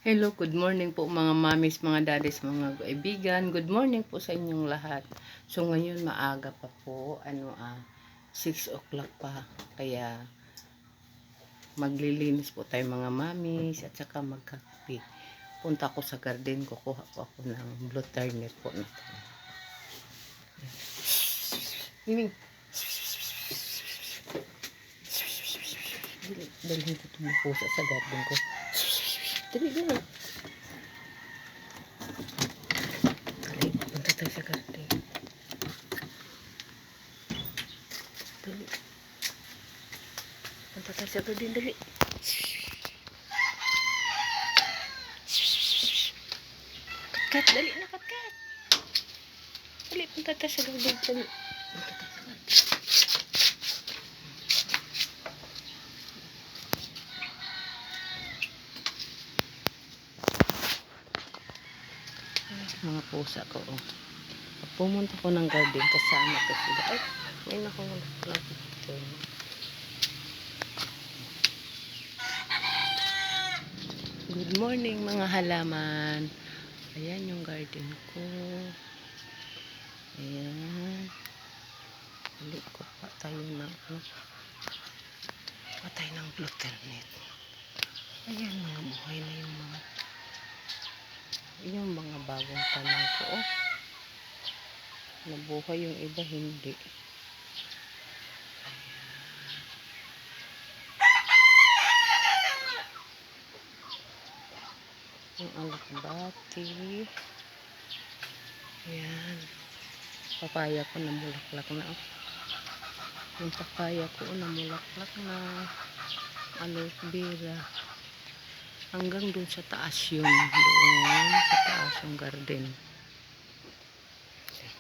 Hello, good morning po mga mamis, mga daddies, mga kaibigan. Good morning po sa inyong lahat. So ngayon maaga pa po, 6 o'clock pa. Kaya maglilinis po tayo mga mamis at saka magkape. Punta ko sa garden, kukuha po ako ng blue turnip po na. Miming. Dalhin ko itong pusa sa garden ko. Dali, dali. Dali, punta tayo sa garden. Dali. Punta tayo sa garden, dali. Kat, dali na, kat. Dali, punta tayo sa garden, dali. Punta tayo sa garden. Mga pusa ko, oh. Pag pumunta ko ng garden, kasama ko sila. Ay, may nakulaglag ito. Good morning mga halaman. Ayan yung garden ko. Ayan. Hali ko pa tayo ng patay ng blue turnip. Ayan, mga buhay na yung mga bagong tanim ko, oh. Nabuhay yung iba, hindi. Yung alakbati. Ayan. Papaya ko namulaklak na, oh. Yung papaya ko namulaklak na. Aloe vera. Hanggang dun sa taas yun. Doon sa taas yung garden.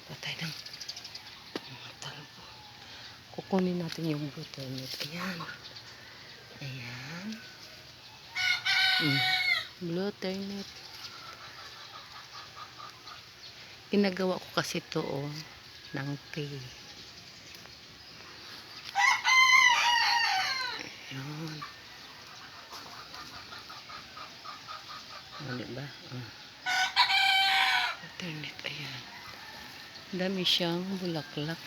Patay ng mga talbo. Kukunin natin yung blue turnip. Ayan. Ayan. Blue turnip. Ginagawa ko kasi ito, oh, ng tea. Ayan. Diba? Turnip, ayan. Dami siyang bulaklak.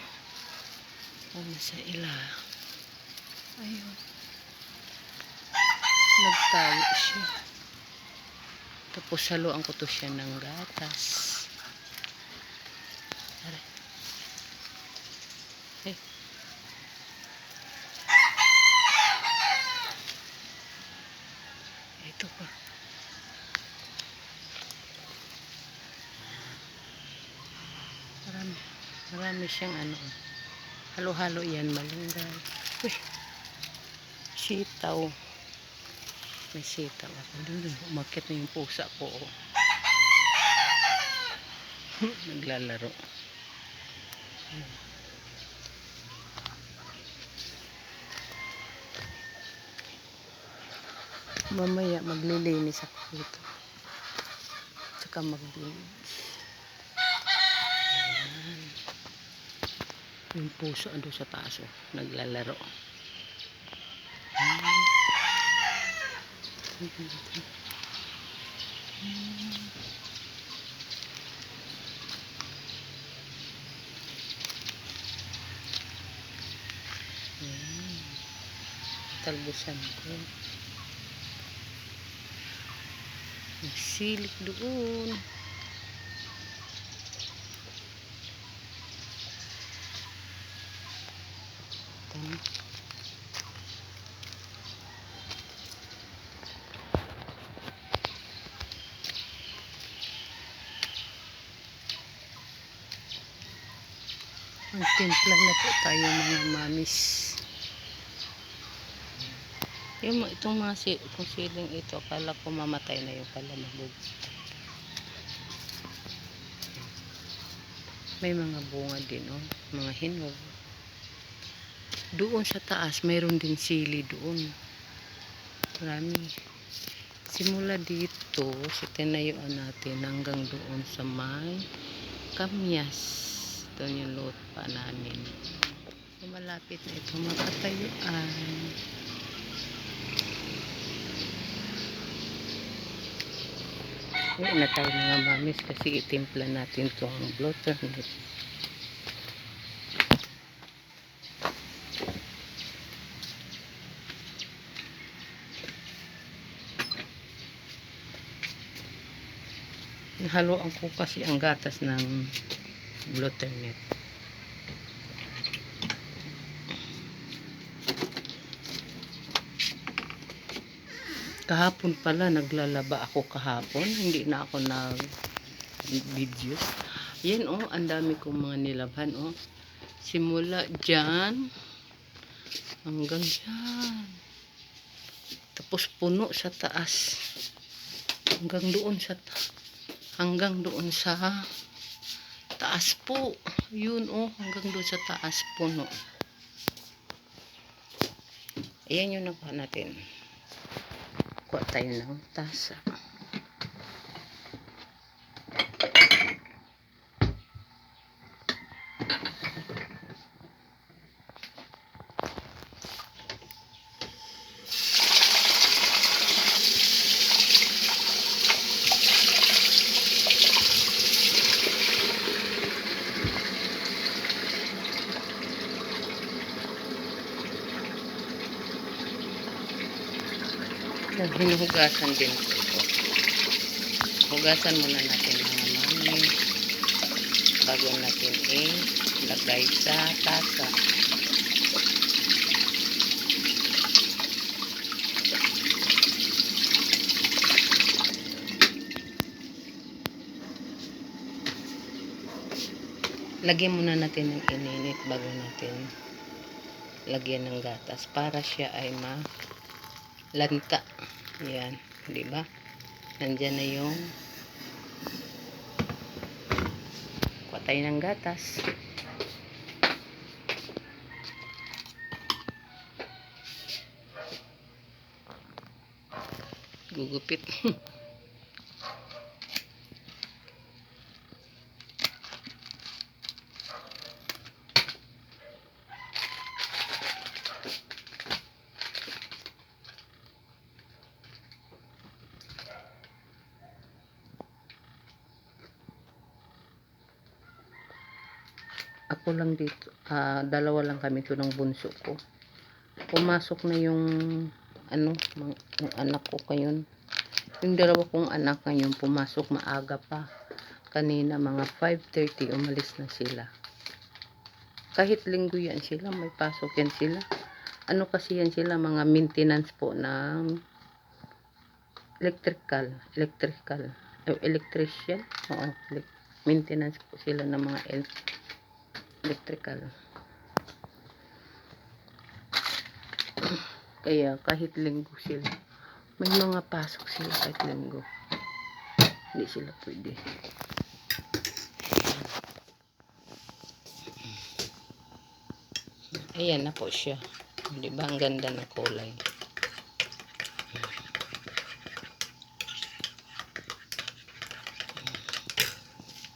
Nasa ila. Ayun. Nagtayo siya. Tapos haluan ko to siya ng gatas. Eh. Ito pa. Marami siyang halo-halo yan, malunggay. Uy, sitaw. May sitaw ako. Doon, umakit na yung pusa ko, oh. Naglalaro. Mamaya maglilinis ako dito. Tsaka maglinis. Yung puso ando sa taas, oh, naglalaro. Talbusan ko. Nagsilik doon. Magtimpla na po tayo mga mamis. Itong mga itong siling ito, akala ko mamatay na yung palamabog. May mga bunga din, oh, mga hinog. Doon sa taas mayroon din sili doon. Marami. Simula dito sa tinayuan natin hanggang doon sa may kamyas. Doon yung lupa namin. Malapit na ito makatayuan. Hindi na tayo mga mamis kasi itimpla natin itong butternut. Haluan ko kasi ang gatas ng butternut. Kahapon pala naglalaba ako kahapon, hindi na ako nag-video. Yan oh, ang dami kong mga nilabhan oh. Simula dyan hanggang dyan. Tapos puno sa taas. Hanggang doon sa taas po. Yun oh, hanggang doon sa taas puno. Ayan yung nakuha natin. Kuha tayo ng tasa. Hinuhugasan din po ito. Hugasan muna natin mga mami bago natin ilagay sa tasa. Lagyan muna natin ng ininit bago natin lagyan ng gatas para siya ay malanta. Yan, di ba? Nandiyan na yung kuha tayo ng gatas. Gugupit. Ako lang dito, dalawa lang kami ito ng bunso ko. Pumasok na yung yung anak ko ngayon. Yung dalawa kong anak ngayon pumasok maaga pa. Kanina mga 5:30 umalis na sila. Kahit linggo yan sila, may pasok yan sila. Ano kasi yan sila, mga maintenance po ng electrician. Oo, maintenance po sila ng mga electrical. Kaya kahit linggo sila, may mga pasok sila kahit linggo. Hindi sila pwede. Ayan na po siya. Di ba ang ganda ng kulay?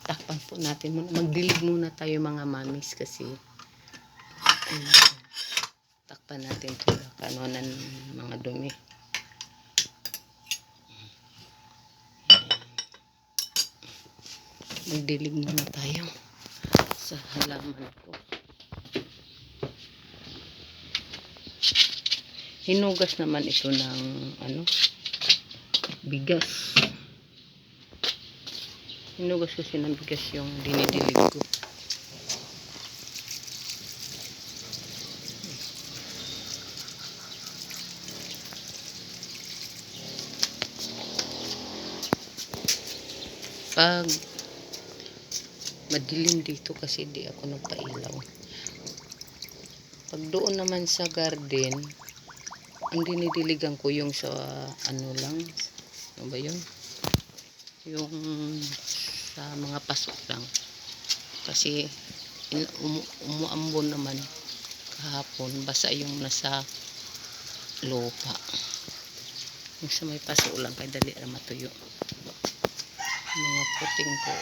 Takpan po natin muna. Magdilig muna tayo mga mamis kasi takpan natin ito. Kanonan mga dumi. Magdilig muna tayo sa halaman ko. Hinugas naman ito ng bigas. Hinugas kasi ng bigas yung dinidilig ko. Pag madilim dito kasi di ako nagpailaw. Pag doon naman sa garden, ang dinidiligan ko yung sa lang, ano ba yun? Yung sa mga pasok lang. Kasi umuambon naman kahapon, basa yung nasa lupa. Yung sa may pasok lang, kaya dali na matuyo. Mga puting ko.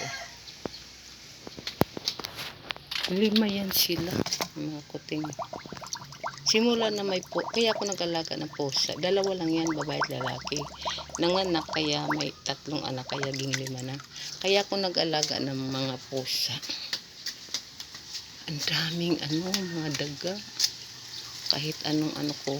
5 yan sila, mga kuting. Simula na may po, kaya ako nag-alaga ng pusa. Dalawa lang yan, babae at lalaki. Nanganak kaya may 3 anak, kaya ging 5 na. Kaya ako nag-alaga ng mga pusa. Ang daming mga daga. Kahit anong ko.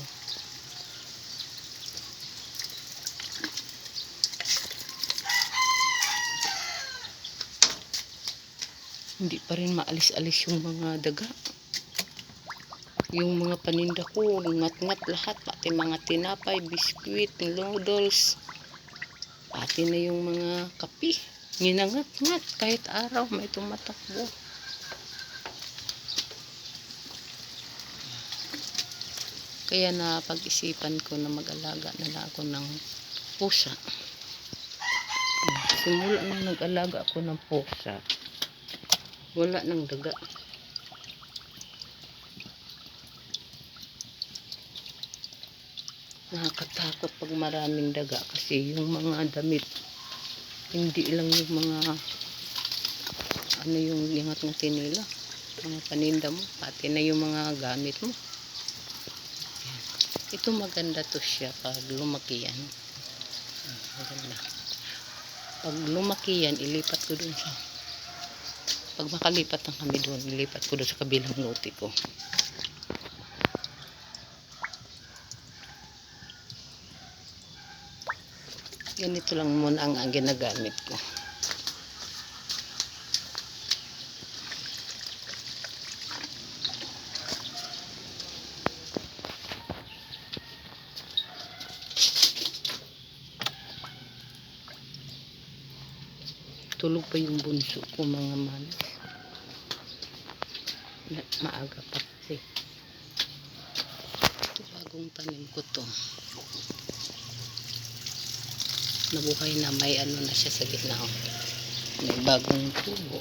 Hindi pa rin maalis-alis yung mga daga. Yung mga paninda ko, ngat-ngat lahat, pati mga tinapay, biskwit, noodles, pati na yung mga kape, ginangat-ngat kahit araw may tumatakbo. Kaya napag-isipan ko na mag-alaga na lang ako ng pusa. Simula na nag-alaga ako ng pusa, wala nang daga. Nakakatakot pag maraming daga kasi yung mga damit, hindi lang yung mga yung ingat-ngatin nila, mga paninda mo, pati na yung mga gamit mo. Ito maganda to siya pag lumaki yan. Maganda. Pag lumaki yan, ilipat ko dun sa, pag makalipat na kami dun, ilipat ko dun sa kabilang lote ko. Ganito lang muna ang ginagamit ko. Tulog pa yung bunso ko, mga manis. Maaga pa kasi. Ito bagong tanim ko to. Nabuhay na, may na siya sa gitna. May bagong tubo.